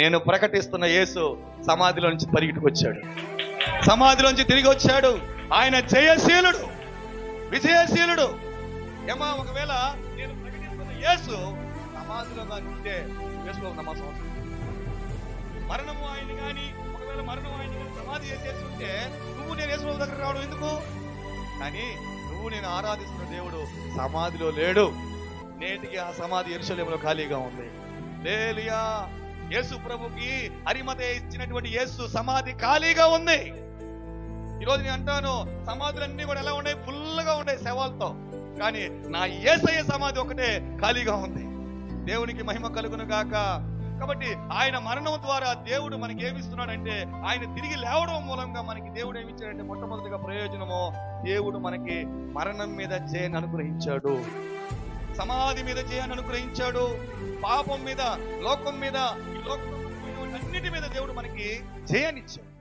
నేను ప్రకటిస్తున్న యేసు సమాధిలో నుంచి పరిగెట్టుకొచ్చాడు, సమాధిలోంచి తిరిగి వచ్చాడు. ఆయన జయశీలుడు, విజయశీలుడు. ఏమా ఒకవేళ నేను ప్రకటిస్తున్న యేసు సమాధిలో కానీ ఉంటే యేసులో నమ్మకం అవసరం. మరణము ఆయన కానీ ఒకవేళ మరణం ఆయన కానీ సమాధి చేసేసి ఉంటే నువ్వు నేను యేసు దగ్గర రావడం ఎందుకు? కానీ నువ్వు నేను ఆరాధిస్తున్న దేవుడు సమాధిలో లేడు. నేటికి ఆ సమాధి యెరూషలేములో ఖాళీగా ఉంది. హల్లెలూయా. యేసు ప్రభుకి అరిమతయ ఇచ్చినటువంటి యేసు సమాధి ఖాళీగా ఉంది. ఈరోజు నేను అంటాను, సమాధులన్నీ కూడా ఎలా ఉన్నాయి? ఫుల్గా ఉన్నాయి శవాలతో. కానీ నా యేసయ్య సమాధి ఒకటే ఖాళీగా ఉంది. దేవునికి మహిమ కలుగును గాక. కాబట్టి ఆయన మరణం ద్వారా దేవుడు మనకి ఏమిస్తున్నాడంటే, ఆయన తిరిగి లేవడం మూలంగా మనకి దేవుడు ఏమిచ్చాడంటే, మొట్టమొదటిగా ప్రయోజనము, దేవుడు మనకి మరణం మీద జయాన్ని అనుగ్రహించాడు, సమాధి మీద జయాన్ని అనుగ్రహించాడు, పాపం మీద, లోకం మీద, ఈ లోకం అన్నిటి మీద దేవుడు మనకి జయాన్నిచ్చాడు.